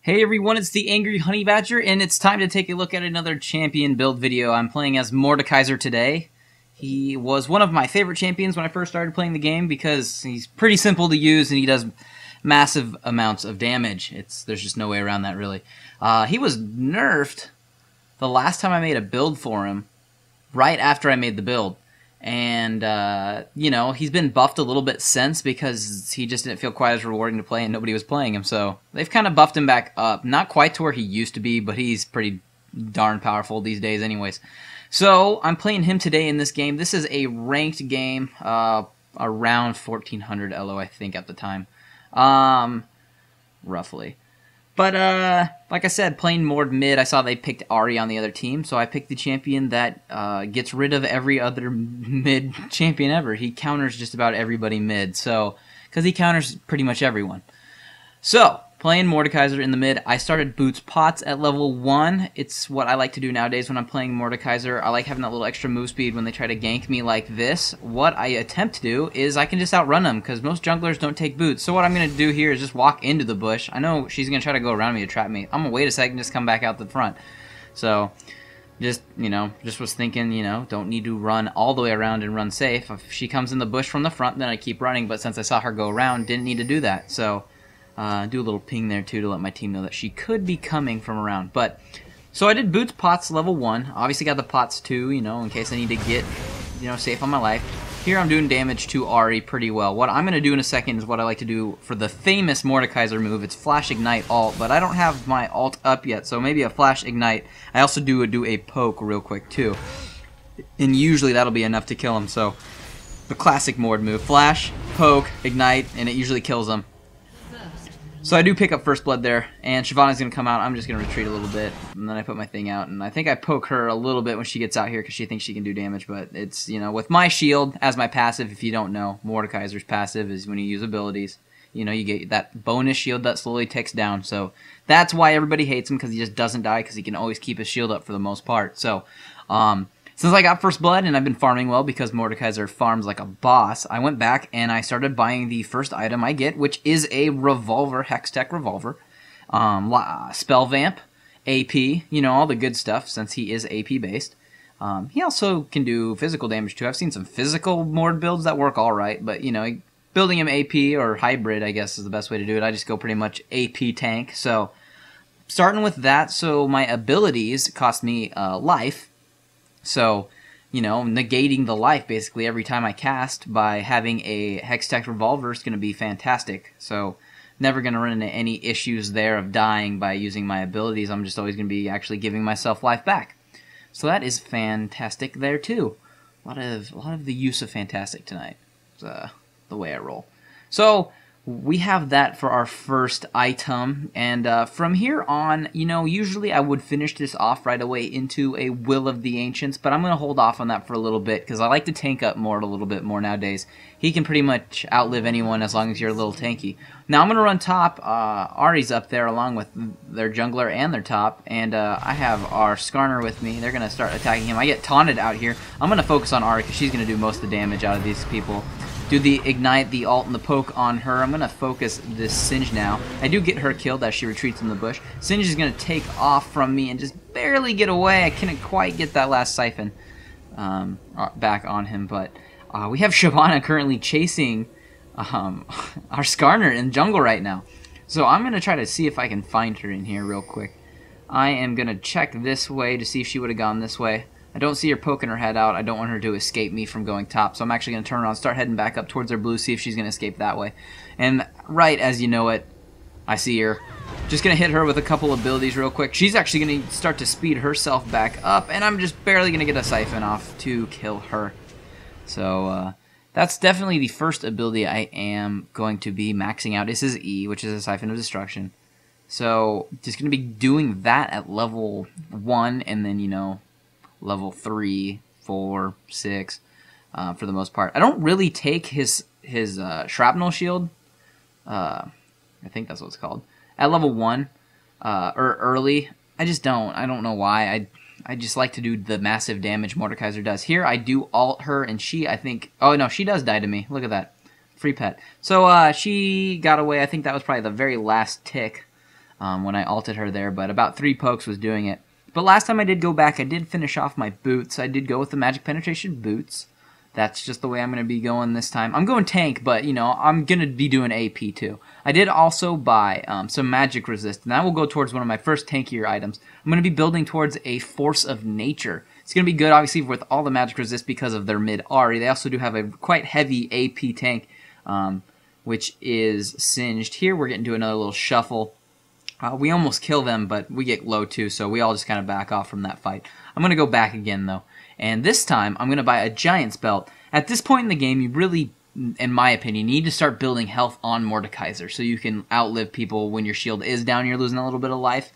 Hey everyone, it's the Angry Honey Badger, and it's time to take a look at another champion build video. I'm playing as Mordekaiser today. He was one of my favorite champions when I first started playing the game because he's pretty simple to use and he does massive amounts of damage. There's just no way around that, really. He was nerfed the last time I made a build for him, right after I made the build. And, you know, he's been buffed a little bit since because he just didn't feel quite as rewarding to play and nobody was playing him. So they've kind of buffed him back up. Not quite to where he used to be, but he's pretty darn powerful these days anyways. So I'm playing him today in this game. This is a ranked game, around 1400 LO, I think, at the time. Roughly. But, like I said, playing Mord mid, I saw they picked Ahri on the other team, so I picked the champion that gets rid of every other mid champion ever. He counters just about everybody mid, so because he counters pretty much everyone. So, playing Mordekaiser in the mid, I started Boots Pots at level 1. It's what I like to do nowadays when I'm playing Mordekaiser. I like having that little extra move speed when they try to gank me like this. What I attempt to do is I can just outrun them, because most junglers don't take boots. So what I'm going to do here is just walk into the bush. I know she's going to try to go around me to trap me. I'm going to wait a second and just come back out the front. So, just was thinking, don't need to run all the way around and run safe. If she comes in the bush from the front, then I keep running. But since I saw her go around, didn't need to do that. So do a little ping there too to let my team know that she could be coming from around. But so I did Boots Pots level 1. Obviously got the Pots 2, in case I need to get, safe on my life. Here I'm doing damage to Ahri pretty well. What I'm going to do in a second is what I like to do for the famous Mordekaiser move. It's Flash Ignite ult, but I don't have my ult up yet, so maybe a Flash Ignite. I also do a poke real quick too. And usually that'll be enough to kill him, so the classic Mord move. Flash, poke, ignite, and it usually kills him. So I do pick up First Blood there, and Shyvana's going to come out. I'm just going to retreat a little bit, and then I put my thing out, and I think I poke her a little bit when she gets out here because she thinks she can do damage, but it's, with my shield as my passive, if you don't know, Mordekaiser's passive is when you use abilities. You get that bonus shield that slowly ticks down, so that's why everybody hates him, because he just doesn't die, because he can always keep his shield up for the most part. So, since I got First Blood and I've been farming well because Mordekaiser farms like a boss, I went back and I started buying the first item I get, which is a revolver, Hextech revolver, spell vamp, AP, all the good stuff since he is AP based. He also can do physical damage too. I've seen some physical Mord builds that work alright, but building him AP or hybrid, I guess, is the best way to do it. I just go pretty much AP tank. So starting with that, so my abilities cost me life. So, negating the life basically every time I cast by having a Hextech revolver is going to be fantastic. So, never going to run into any issues there of dying by using my abilities. I'm just always going to be actually giving myself life back. So that is fantastic there too. A lot of the use of fantastic tonight. It's, the way I roll. So we have that for our first item, and from here on, usually I would finish this off right away into a Will of the Ancients, but I'm going to hold off on that for a little bit, because I like to tank up Mord a little bit more nowadays. He can pretty much outlive anyone as long as you're a little tanky. Now I'm going to run top. Ahri's up there along with their jungler and their top, and I have our Skarner with me. They're going to start attacking him. I get taunted out here. I'm going to focus on Ahri, because she's going to do most of the damage out of these people. Do the ignite, the ult, and the poke on her. I'm going to focus this Singe now. I do get her killed as she retreats in the bush. Singe is going to take off from me and just barely get away. I couldn't quite get that last siphon back on him, but we have Shyvana currently chasing our Skarner in jungle right now. So I'm going to try to see if I can find her in here real quick. I am going to check this way to see if she would have gone this way. I don't see her poking her head out. I don't want her to escape me from going top, so I'm actually going to turn around, start heading back up towards her blue, see if she's going to escape that way. And right as you know it, I see her. Just going to hit her with a couple abilities real quick. She's actually going to start to speed herself back up, and I'm just barely going to get a siphon off to kill her. So that's definitely the first ability I am going to be maxing out. This is E, which is a Siphon of Destruction. So just going to be doing that at level 1, and then, level 3, 4, 6, for the most part. I don't really take his shrapnel shield. I think that's what it's called. At level 1, or early. I just don't. I don't know why. I just like to do the massive damage Mordekaiser does. Here I do ult her, and she, I think... Oh, no, she does die to me. Look at that. Free pet. So she got away. I think that was probably the very last tick when I ulted her there, but about 3 pokes was doing it. But last time I did go back, I did finish off my boots. I did go with the magic penetration boots. That's just the way I'm going to be going this time. I'm going tank, but, you know, I'm going to be doing AP too. I did also buy some magic resist, and that will go towards one of my first tankier items. I'm going to be building towards a Force of Nature. It's going to be good, obviously, with all the magic resist because of their mid Ahri. They also do have a quite heavy AP tank, which is Singed. Here we're getting to another little shuffle. We almost kill them, but we get low too, so we all just kind of back off from that fight. I'm going to go back again, though. And this time, I'm going to buy a Giant's Belt. At this point in the game, you really, in my opinion, need to start building health on Mordekaiser so you can outlive people when your shield is down, you're losing a little bit of life.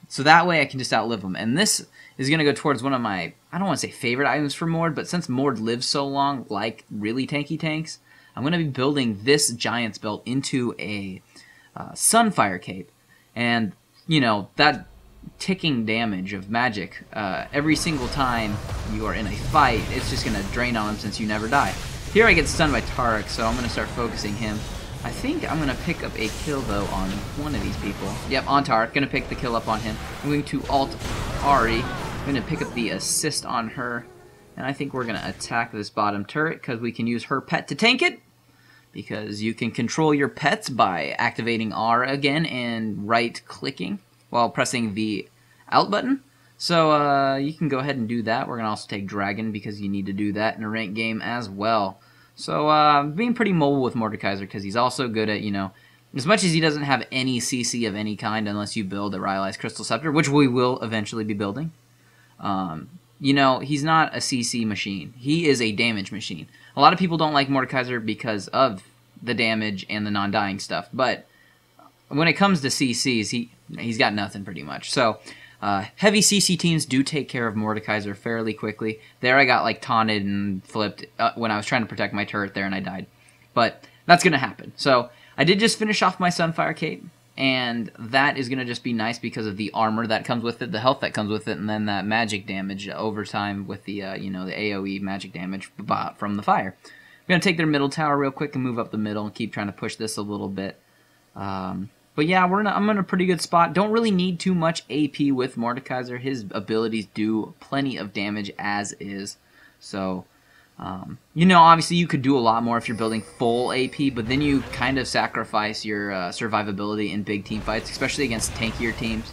So that way I can just outlive them. And this is going to go towards one of my, I don't want to say favorite items for Mord, but since Mord lives so long, like really tanky tanks, I'm going to be building this Giant's Belt into a Sunfire Cape. And, you know, that ticking damage of magic, every single time you are in a fight, it's just going to drain on him since you never die. Here I get stunned by Tarek, so I'm going to start focusing him. I think I'm going to pick up a kill, though, on one of these people. Yep, on Tarek. Going to pick the kill up on him. I'm going to ult Ahri. I'm going to pick up the assist on her. And I think we're going to attack this bottom turret because we can use her pet to tank it. Because you can control your pets by activating R again and right-clicking while pressing the Alt button. So you can go ahead and do that. We're going to also take Dragon because you need to do that in a ranked game as well. So being pretty mobile with Mordekaiser because he's also good at, you know, as much as he doesn't have any CC of any kind unless you build a Rhyolized Crystal Scepter, which we will eventually be building. You know, he's not a CC machine. He is a damage machine. A lot of people don't like Mordekaiser because of the damage and the non-dying stuff, but when it comes to CCs, he's got nothing pretty much. So heavy CC teams do take care of Mordekaiser fairly quickly. There I got like taunted and flipped when I was trying to protect my turret there and I died. But that's going to happen. So I did just finish off my Sunfire Cape, and that is going to just be nice because of the armor that comes with it, the health that comes with it, and then that magic damage over time with the, you know, the AoE magic damage from the fire. I'm going to take their middle tower real quick and move up the middle and keep trying to push this a little bit. But yeah, I'm in a pretty good spot. Don't really need too much AP with Mordekaiser. His abilities do plenty of damage as is. So, you know, obviously you could do a lot more if you're building full AP, but then you kind of sacrifice your survivability in big team fights, especially against tankier teams.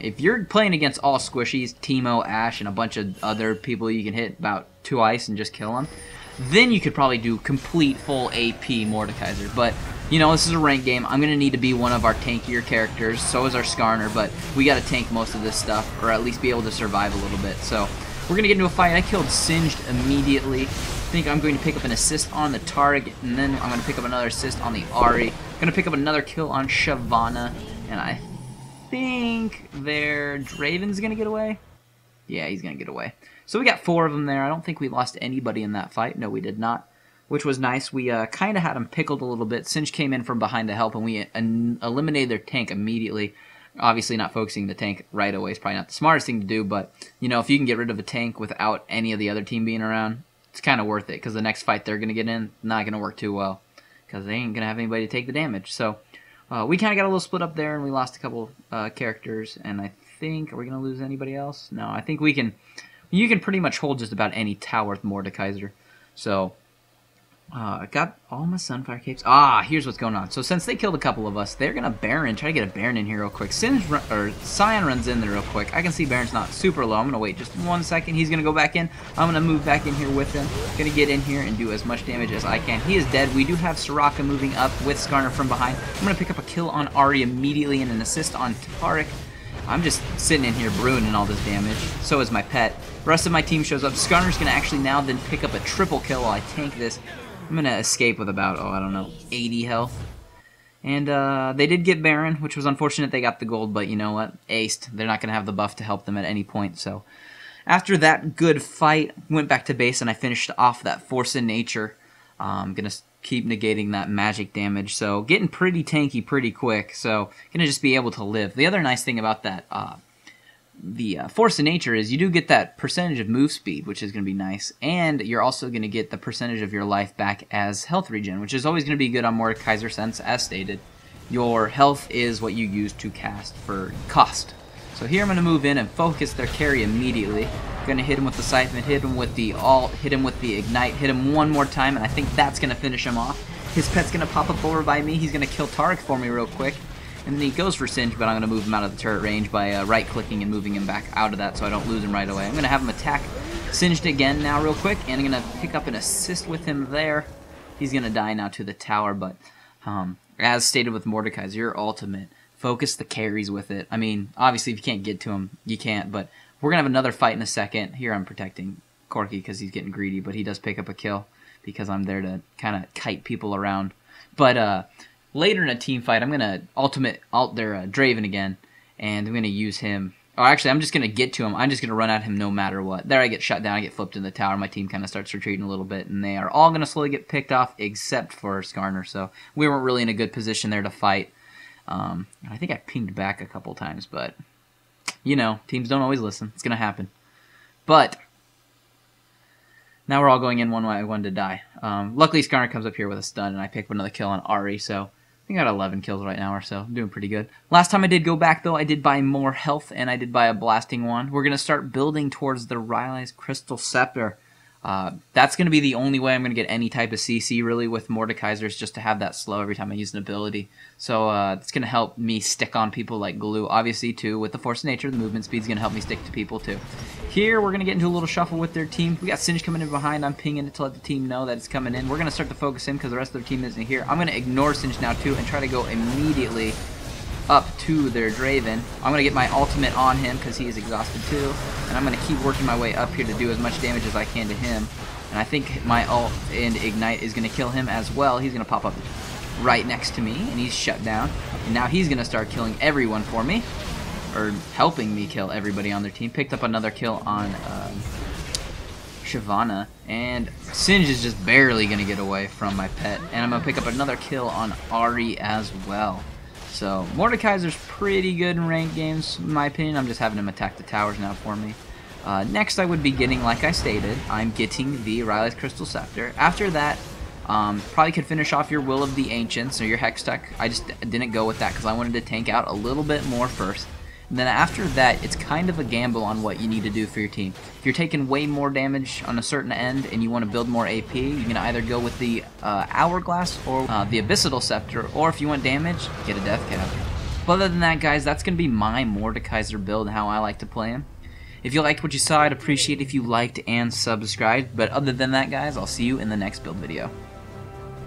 If you're playing against all squishies, Teemo, Ashe, and a bunch of other people you can hit about 2 ice and just kill them, then you could probably do complete full AP Mordekaiser. But, you know, this is a ranked game. I'm going to need to be one of our tankier characters. So is our Skarner, but we got to tank most of this stuff, or at least be able to survive a little bit. So we're going to get into a fight. I killed Singed immediately. I think I'm going to pick up an assist on the Target, and then I'm going to pick up another assist on the Ahri. I'm going to pick up another kill on Shyvana, and I think their Draven's going to get away. Yeah, he's going to get away. So we got 4 of them there. I don't think we lost anybody in that fight. No, we did not, which was nice. We kind of had them pickled a little bit. Singe came in from behind to help, and we eliminated their tank immediately. Obviously, not focusing the tank right away is probably not the smartest thing to do, but, you know, if you can get rid of a tank without any of the other team being around, it's kind of worth it, because the next fight they're going to get in, not going to work too well, because they ain't going to have anybody to take the damage. So we kind of got a little split up there, and we lost a couple characters, and I think, are we going to lose anybody else? No, I think we can. You can pretty much hold just about any tower with Mordekaiser. So, I got all my Sunfire Capes. Here's what's going on. So, since they killed a couple of us, they're going to Baron. Try to get a Baron in here real quick. Sion runs in there real quick. I can see Baron's not super low. I'm going to wait just 1 second. He's going to go back in. I'm going to move back in here with him. Going to get in here and do as much damage as I can. He is dead. We do have Soraka moving up with Skarner from behind. I'm going to pick up a kill on Ahri immediately and an assist on Tarek. I'm just sitting in here brewing all this damage. So is my pet. The rest of my team shows up. Skarner's going to actually now then pick up a triple kill while I tank this. I'm going to escape with about, I don't know, 80 health. And they did get Baron, which was unfortunate they got the gold, but you know what? Aced. They're not going to have the buff to help them at any point. So after that good fight, went back to base and I finished off that Force in Nature. I'm going to keep negating that magic damage. So getting pretty tanky pretty quick. So going to just be able to live. The other nice thing about that Force in Nature is you do get that percentage of move speed, which is going to be nice, and you're also going to get the percentage of your life back as health regen, which is always going to be good on Mordekaiser sense, as stated. your health is what you use to cast for cost. So here I'm going to move in and focus their carry immediately. Going to hit him with the Siphon, hit him with the Alt, hit him with the Ignite, hit him one more time, and I think that's going to finish him off. His pet's going to pop up over by me. He's going to kill Tarek for me real quick. And then he goes for Singe, but I'm going to move him out of the turret range by right-clicking and moving him back out of that so I don't lose him right away. I'm going to have him attack Singed again now real quick, and I'm going to pick up an assist with him there. He's going to die now to the tower, but as stated with Mordekaiser, your ultimate, focus the carries with it. I mean, obviously if you can't get to him, you can't, but we're going to have another fight in a second. Here I'm protecting Corky because he's getting greedy, but he does pick up a kill because I'm there to kind of kite people around. But later in a team fight, I'm going to ultimate alt their Draven again, and I'm going to use him. Oh, actually, I'm just going to get to him. I'm just going to run at him no matter what. There I get shut down. I get flipped in the tower. My team kind of starts retreating a little bit, and they are all going to slowly get picked off except for Skarner. So we weren't really in a good position there to fight. I think I pinged back a couple times, but, you know, teams don't always listen. It's going to happen. But now we're all going in one way. I wanted to die. Luckily, Skarner comes up here with a stun, and I pick up another kill on Ari, so I think I got 11 kills right now or so. I'm doing pretty good. Last time I did go back, though, I did buy more health, and I did buy a blasting wand. We're going to start building towards the Rylai's Crystal Scepter. That's going to be the only way I'm going to get any type of CC, really, with Mordekaiser, is just to have that slow every time I use an ability. So it's going to help me stick on people like glue. Obviously, too, with the Force of Nature, the movement speed is going to help me stick to people, too. Here, we're going to get into a little shuffle with their team. We got Singe coming in behind. I'm pinging it to let the team know that it's coming in. We're going to start to focus in because the rest of their team isn't here. I'm going to ignore Singe now, too, and try to go immediately up to their Draven. I'm going to get my ultimate on him because he is exhausted too, and I'm going to keep working my way up here to do as much damage as I can to him. And I think my ult and Ignite is going to kill him as well. He's going to pop up right next to me, and he's shut down. And now he's going to start killing everyone for me, or helping me kill everybody on their team. Picked up another kill on Shyvana, and Singe is just barely going to get away from my pet. And I'm going to pick up another kill on Ari as well. So, Mordekaiser's pretty good in ranked games, in my opinion. I'm just having him attack the towers now for me. Next, I would be getting, like I stated, I'm getting the Rylai's Crystal Scepter. After that, probably could finish off your Will of the Ancients or your Hextech. I just didn't go with that because I wanted to tank out a little bit more first. And then after that, it's kind of a gamble on what you need to do for your team. If you're taking way more damage on a certain end and you want to build more AP, you can either go with the Hourglass or the Abyssal Scepter, or if you want damage, get a Death Cap. But other than that, guys, that's going to be my Mordekaiser build and how I like to play him. If you liked what you saw, I'd appreciate if you liked and subscribed. But other than that, guys, I'll see you in the next build video.